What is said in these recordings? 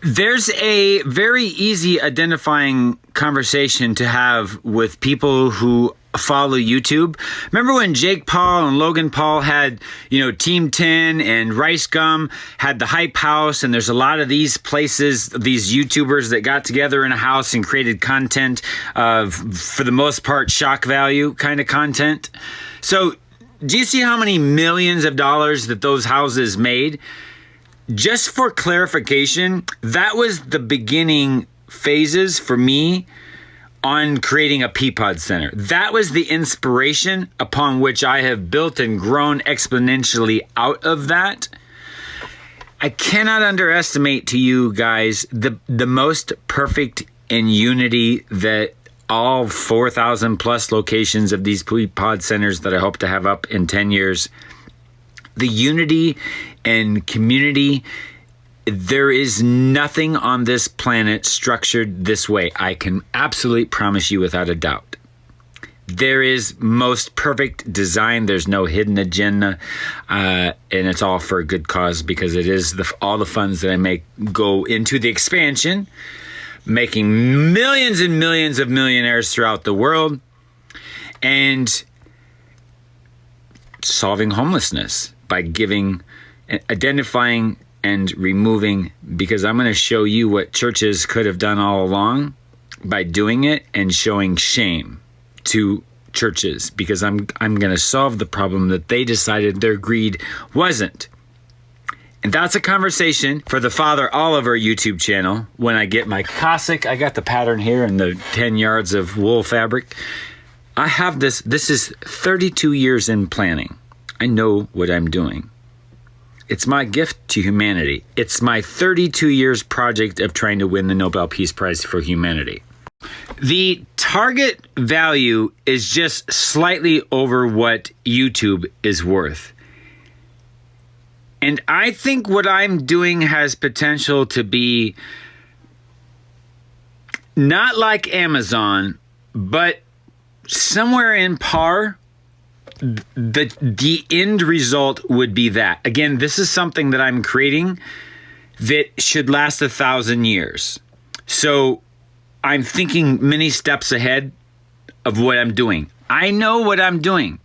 There's a very easy identifying conversation to have with people who follow YouTube. Remember when Jake Paul and Logan Paul had, Team 10 and Rice Gum had the Hypehouse, and there's a lot of these places, these YouTubers that got together in a house and created content of, for the most part, shock value kind of content. So do you see how many millions of dollars that those houses made? Just for clarification, that was the beginning phases for me on creating a Peapod Center. That was the inspiration upon which I have built and grown exponentially out of that. I cannot underestimate to you guys the most perfect in unity that all 4,000 plus locations of these Peapod Centers that I hope to have up in 10 years, the unity and community. There is nothing on this planet structured this way. I can absolutely promise you without a doubt. There is most perfect design. There's no hidden agenda. And it's all for a good cause, because it is all the funds that I make go into the expansion, making millions and millions of millionaires throughout the world, and solving homelessness by identifying and removing, because I'm going to show you what churches could have done all along by doing it, and showing shame to churches, because I'm going to solve the problem that they decided their greed wasn't. And that's a conversation for the Father Oliver YouTube channel when I get my Cossack. I got the pattern here and the 10 yards of wool fabric. I have this. This is 32 years in planning. I know what I'm doing. It's my gift to humanity. It's my 32 years project of trying to win the Nobel Peace Prize for humanity. The target value is just slightly over what YouTube is worth. And I think what I'm doing has potential to be not like Amazon, but somewhere in par. The end result would be that. Again, this is something that I'm creating that should last 1,000 years. So I'm thinking many steps ahead of what I'm doing. I know what I'm doing.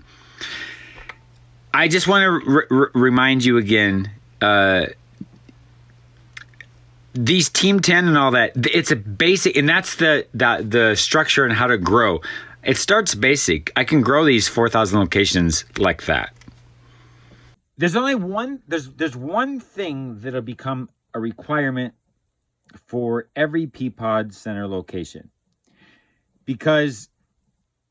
I just want to remind you again, these Team 10 and all that, it's a basic, and that's the structure and how to grow. It starts basic. I can grow these 4,000 locations like that. There's only one, there's one thing that'll become a requirement for every Peapod Center location, because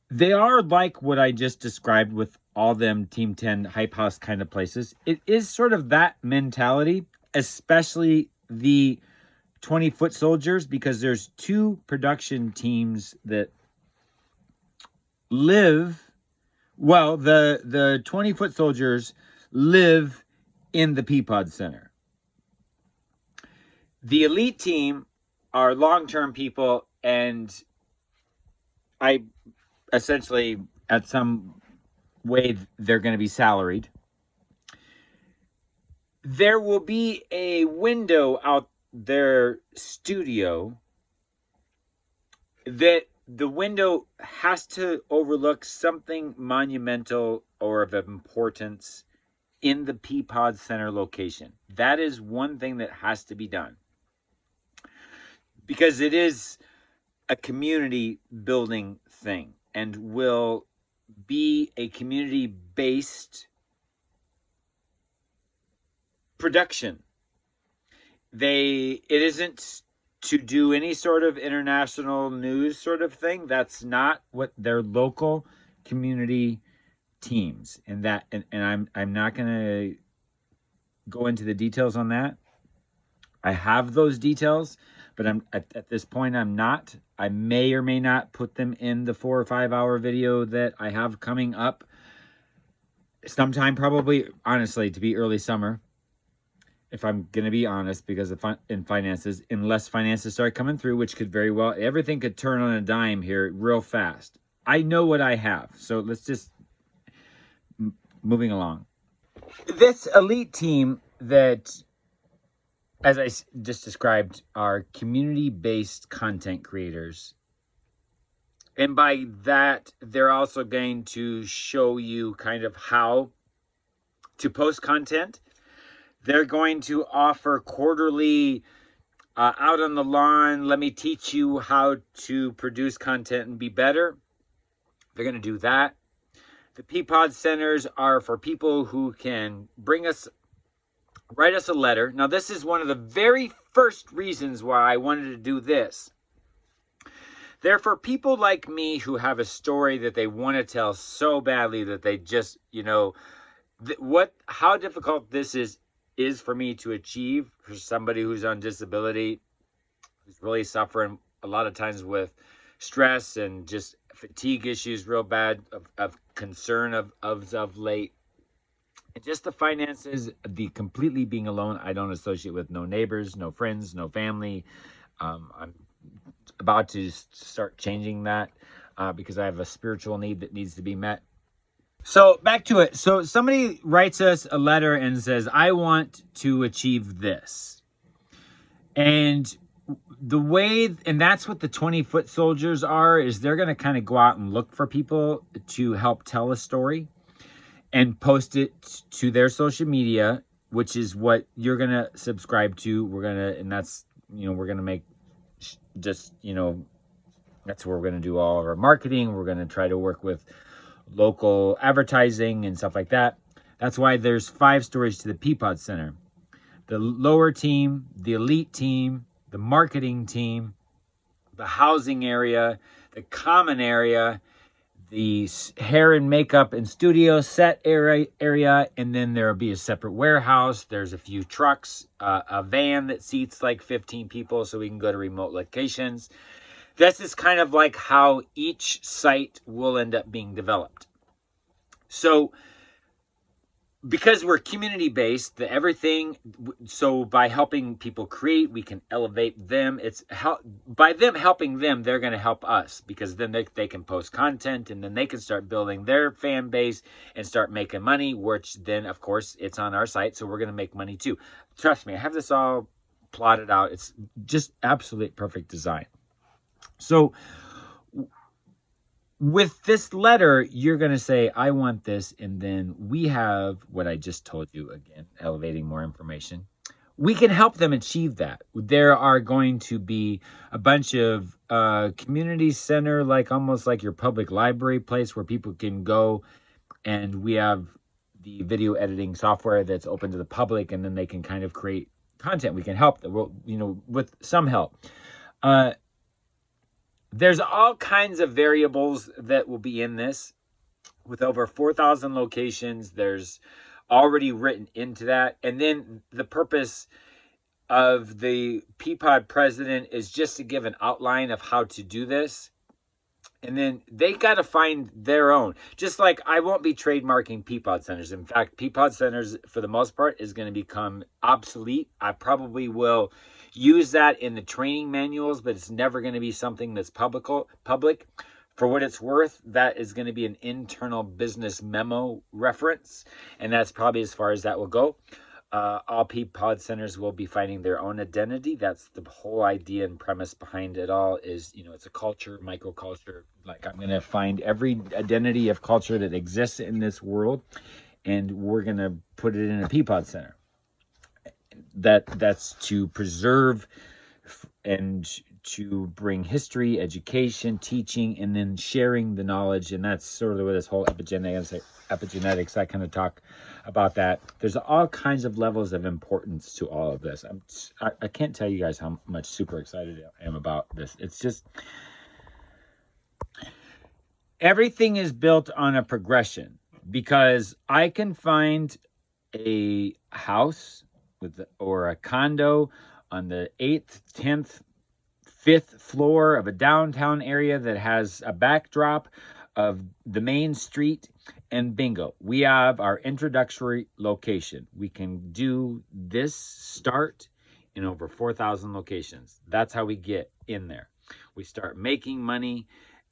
they are like what I just described with all them Team 10 Hypehouse kind of places. It is sort of that mentality, especially the 20-foot soldiers, because there's two production teams that live, well, the 20-foot soldiers live in the Peapod Center. The elite team are long-term people, and I essentially, at some way, they're going to be salaried. There will be a window out their studio that the window has to overlook something monumental or of importance in the Peapod Center location. That is one thing that has to be done, because it is a community building thing and will be a community-based production. It isn't to do any sort of international news sort of thing. That's not what their local community teams, and I'm not going to go into the details on that. I have those details, but I'm at this point I'm not. I may or may not put them in the 4 or 5 hour video that I have coming up sometime, probably, honestly, to be early summer, if I'm going to be honest, because of in finances, unless finances start coming through, which could very well, everything could turn on a dime here real fast. I know what I have, so let's just moving along. This elite team that as I just described, are community-based content creators. And by that, they're also going to show you kind of how to post content. They're going to offer quarterly out on the lawn, let me teach you how to produce content and be better. They're going to do that. The Peapod Centers are for people who can write us a letter. Now, this is one of the very first reasons why I wanted to do this. They're for people like me who have a story that they want to tell so badly that they just, how difficult this is for me to achieve for somebody who's on disability, who's really suffering a lot of times with stress and just fatigue issues real bad, of concern of late. And just the finances, the completely being alone. I don't associate with no neighbors, no friends, no family. I'm about to start changing that because I have a spiritual need that needs to be met. So back to it. So somebody writes us a letter and says, I want to achieve this. And that's what the 20-foot soldiers are, is they're going to kind of go out and look for people to help tell a story and post it to their social media, which is what you're going to subscribe to. We're going to make that's where we're going to do all of our marketing. We're going to try to work with local advertising and stuff like that. That's why there's 5 stories to the Peapod Center. The lower team, the elite team, the marketing team, the housing area, the common area, the hair and makeup and studio set area, and then there'll be a separate warehouse. There's a few trucks, a van that seats like 15 people so we can go to remote locations. This is kind of like how each site will end up being developed. So because we're community-based, so by helping people create, we can elevate them. By them helping them, they're going to help us, because then they can post content, and then they can start building their fan base and start making money, which then, of course, it's on our site, so we're going to make money too. Trust me, I have this all plotted out. It's just absolute perfect design. So with this letter, you're going to say, I want this. And then we have what I just told you again, elevating more information. We can help them achieve that. There are going to be a bunch of community center, almost like your public library place where people can go. And we have the video editing software that's open to the public, and then they can kind of create content. We can help them, with some help. There's all kinds of variables that will be in this. With over 4,000 locations, there's already written into that. And then the purpose of the Peapod president is just to give an outline of how to do this. And then they got to find their own. Just like I won't be trademarking Peapod Centers. In fact, Peapod Centers, for the most part, is going to become obsolete. I probably will use that in the training manuals, but it's never going to be something that's public. For what it's worth, that is going to be an internal business memo reference, and that's probably as far as that will go. All Peapod Centers will be finding their own identity. That's the whole idea and premise behind it all is, it's a culture, microculture. Like, I'm going to find every identity of culture that exists in this world, and we're going to put it in a Peapod Center. That's to preserve and to bring history, education, teaching, and then sharing the knowledge. And that's sort of the way this whole epigenetics, I kind of talk about that. There's all kinds of levels of importance to all of this. I can't tell you guys how much super excited I am about this. It's just, everything is built on a progression, because I can find a house or a condo on the 8th, 10th, 5th floor of a downtown area that has a backdrop of the main street, and bingo, we have our introductory location. We can do this start in over 4,000 locations. That's how we get in there. We start making money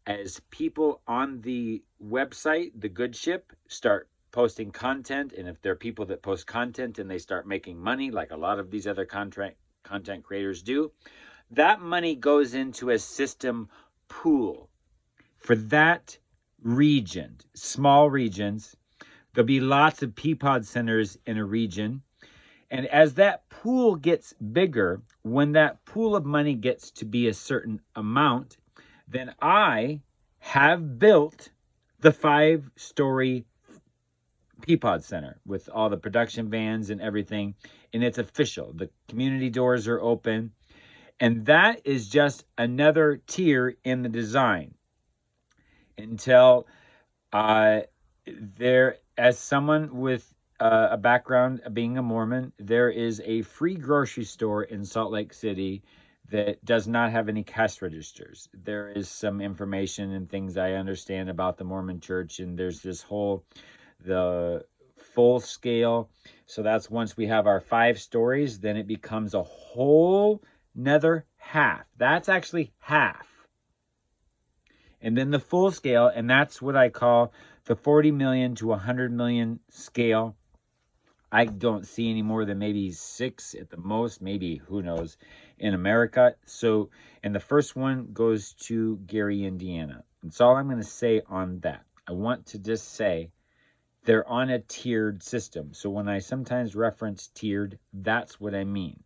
as people on the website, The Good Ship, start posting content, and if there are people that post content and they start making money, like a lot of these other content creators do, that money goes into a system pool for that region, small regions. There'll be lots of Peapod centers in a region. And as that pool gets bigger, when that pool of money gets to be a certain amount, then I have built the 5-story Peapod Center with all the production vans and everything. And it's official. The community doors are open. And that is just another tier in the design. Until as someone with a background of being a Mormon, there is a free grocery store in Salt Lake City that does not have any cash registers. There is some information and things I understand about the Mormon church, and there's this the full scale. So that's once we have our 5 stories, then it becomes a whole another half. That's actually half. And then the full scale, and that's what I call the 40 million to 100 million scale. I don't see any more than maybe 6 at the most, maybe, who knows, in America. So, and the first one goes to Gary, Indiana. That's all I'm going to say on that. I want to just say they're on a tiered system. So when I sometimes reference tiered, that's what I mean.